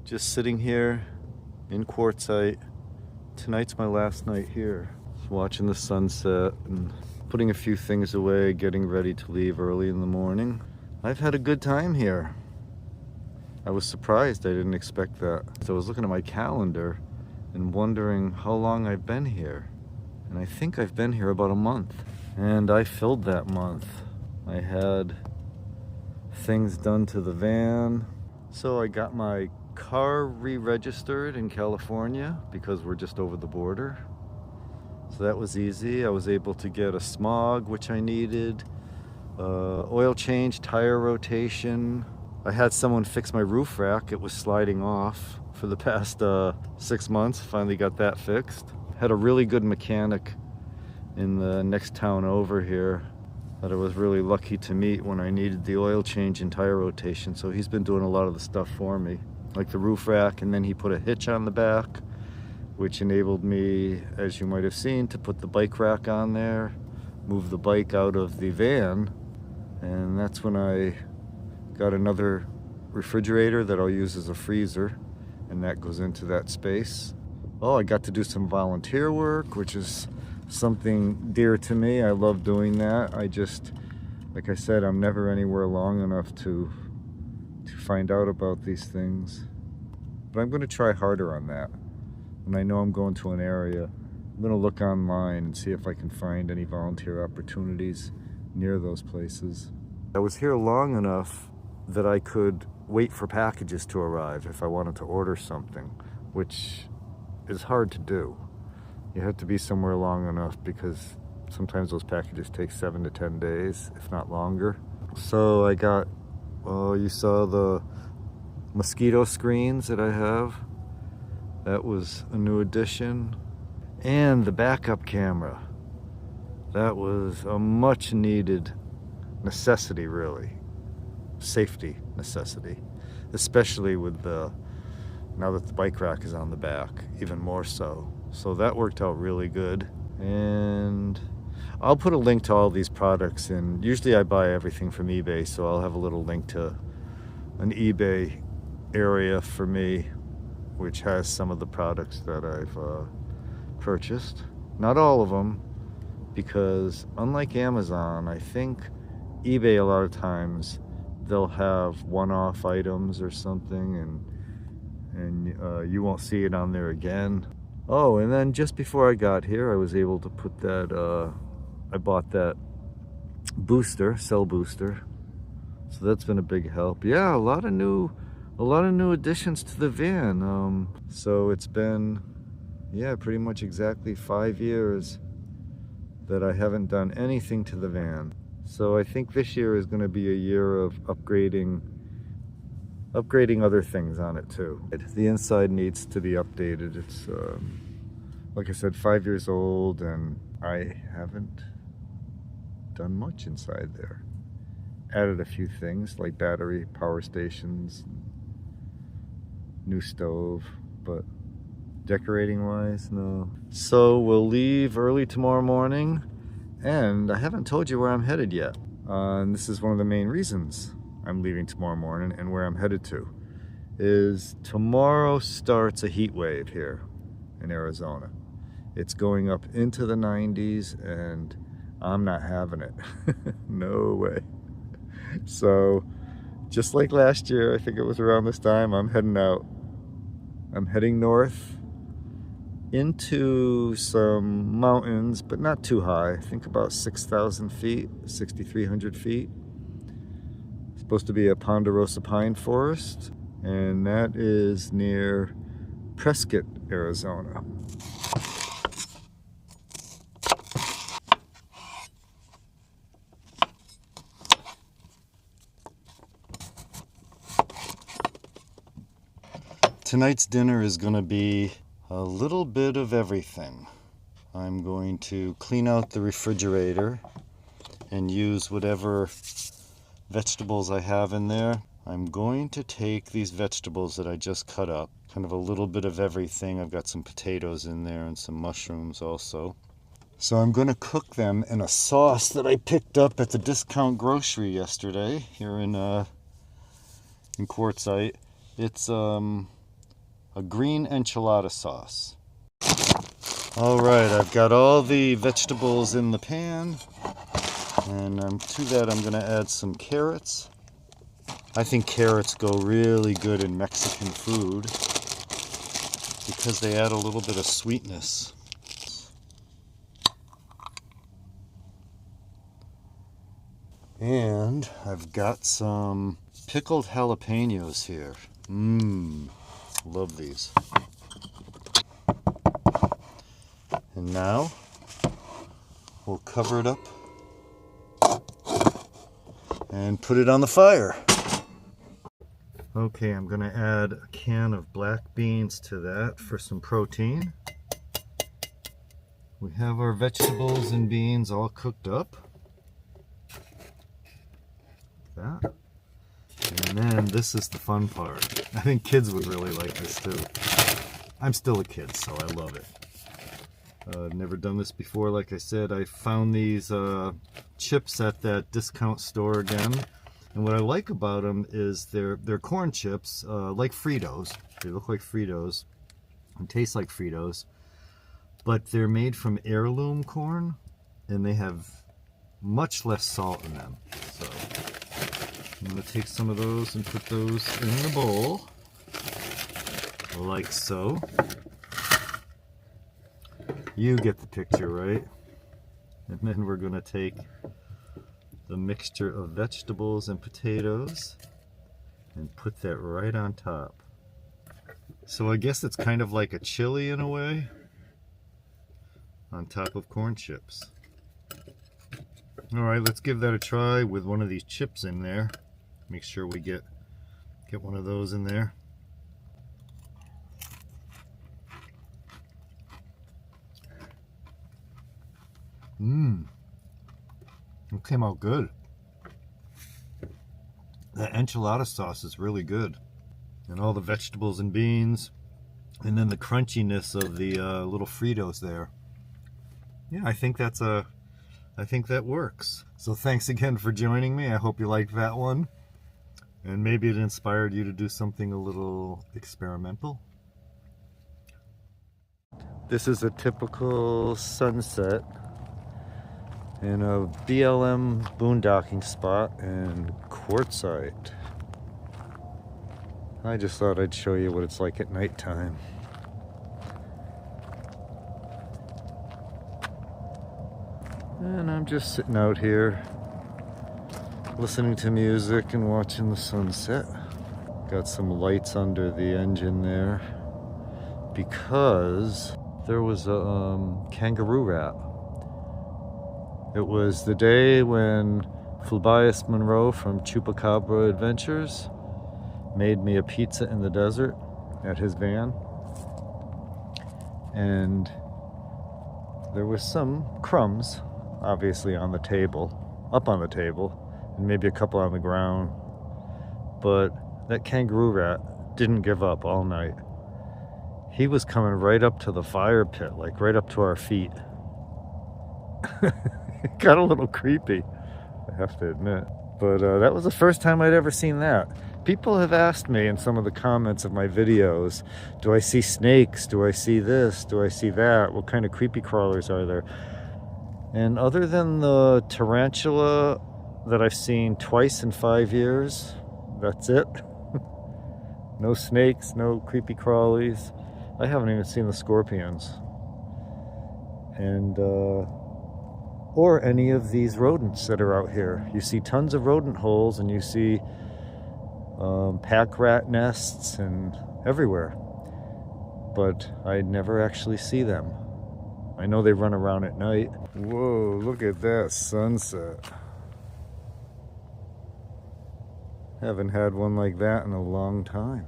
Just sitting here in Quartzsite. Tonight's my last night here. Just watching the sunset and putting a few things away, getting ready to leave early in the morning. I've had a good time here. I was surprised. I didn't expect that. So I was looking at my calendar and wondering how long I've been here. And I think I've been here about a month. And I filled that month. I had things done to the van. So I got my car re-registered in California because we're just over the border. So that was easy. I was able to get a smog, which I needed, oil change, tire rotation. I had someone fix my roof rack. It was sliding off for the past 6 months. Finally got that fixed. Had a really good mechanic in the next town over here that I was really lucky to meet when I needed the oil change and tire rotation. So he's been doing a lot of the stuff for me, like the roof rack, and then he put a hitch on the back, which enabled me, as you might have seen, to put the bike rack on there, move the bike out of the van, and that's when I got another refrigerator that I'll use as a freezer, and that goes into that space. Oh, I got to do some volunteer work, which is something dear to me. I love doing that. Like I said, I'm never anywhere long enough to find out about these things. But I'm going to try harder on that. When I know I'm going to an area, I'm going to look online and see if I can find any volunteer opportunities near those places. I was here long enough that I could wait for packages to arrive if I wanted to order something, which is hard to do. You have to be somewhere long enough because sometimes those packages take 7 to 10 days, if not longer. So I got, you saw the mosquito screens that I have. That was a new addition. And the backup camera. That was a much needed necessity, really. Safety necessity. Especially with now that the bike rack is on the back, even more so. So that worked out really good. And I'll put a link to all these products, and usually I buy everything from eBay, so I'll have a little link to an eBay area for me, which has some of the products that I've purchased. Not all of them, because unlike Amazon, I think eBay a lot of times they'll have one-off items or something, and you won't see it on there again. Oh, and then just before I got here, I was able to put that, I bought that booster, cell booster. So that's been a big help. Yeah, a lot of new additions to the van. So it's been, yeah, pretty much exactly 5 years that I haven't done anything to the van. So I think this year is going to be a year of upgrading other things on it too. The inside needs to be updated. It's like I said, 5 years old, and I haven't done much inside there. Added a few things like battery, power stations, new stove, but decorating wise, no. So we'll leave early tomorrow morning, and I haven't told you where I'm headed yet. And this is one of the main reasons I'm leaving tomorrow morning, and where I'm headed to is tomorrow starts a heat wave here in Arizona. It's going up into the 90s, and I'm not having it. No way. So just like last year, I think it was around this time, I'm heading out. I'm heading north into some mountains, but not too high. I think about 6,000 feet, 6,300 feet. Supposed to be a ponderosa pine forest, and that is near Prescott, Arizona. Tonight's dinner is going to be a little bit of everything. I'm going to clean out the refrigerator and use whatever vegetables I have in there. I'm going to take these vegetables that I just cut up, kind of a little bit of everything. I've got some potatoes in there and some mushrooms also. So I'm going to cook them in a sauce that I picked up at the discount grocery yesterday here in Quartzsite. It's a green enchilada sauce. All right, I've got all the vegetables in the pan, and to that I'm gonna add some carrots. I think carrots go really good in Mexican food because they add a little bit of sweetness. And I've got some pickled jalapenos here. Love these. And now we'll cover it up and put it on the fire. Okay, I'm gonna add a can of black beans to that for some protein. We have our vegetables and beans all cooked up. That. And then this is the fun part. I think kids would really like this too. I'm still a kid, so I love it. I've never done this before. Like I said, I found these chips at that discount store again. And what I like about them is they're corn chips, like Fritos. They look like Fritos and taste like Fritos. But they're made from heirloom corn, and they have much less salt in them. So I'm going to take some of those and put those in the bowl, like so. You get the picture, right? And then we're going to take the mixture of vegetables and potatoes and put that right on top. So I guess it's kind of like a chili in a way, on top of corn chips. All right, let's give that a try with one of these chips in there. Make sure we get one of those in there. It came out good. The enchilada sauce is really good. And all the vegetables and beans. And then the crunchiness of the little Fritos there. Yeah, I think that works. So thanks again for joining me. I hope you liked that one. And maybe it inspired you to do something a little experimental. This is a typical sunset in a BLM boondocking spot in Quartzsite. I just thought I'd show you what it's like at nighttime. And I'm just sitting out here listening to music and watching the sunset. Got some lights under the engine there because there was a kangaroo rat. It was the day when Fulbius Monroe from Chupacabra Adventures made me a pizza in the desert at his van. And there was some crumbs, obviously on the table, up on the table, and maybe a couple on the ground. But that kangaroo rat didn't give up all night. He was coming right up to the fire pit, like right up to our feet. It got a little creepy, I have to admit. But that was the first time I'd ever seen that. People have asked me in some of the comments of my videos, do I see snakes? Do I see this? Do I see that? What kind of creepy crawlers are there? And other than the tarantula that I've seen twice in 5 years, that's it. No snakes, no creepy crawlies. I haven't even seen the scorpions. And or any of these rodents that are out here. You see tons of rodent holes, and you see pack rat nests and everywhere. But I never actually see them. I know they run around at night. Whoa, look at that sunset. Haven't had one like that in a long time.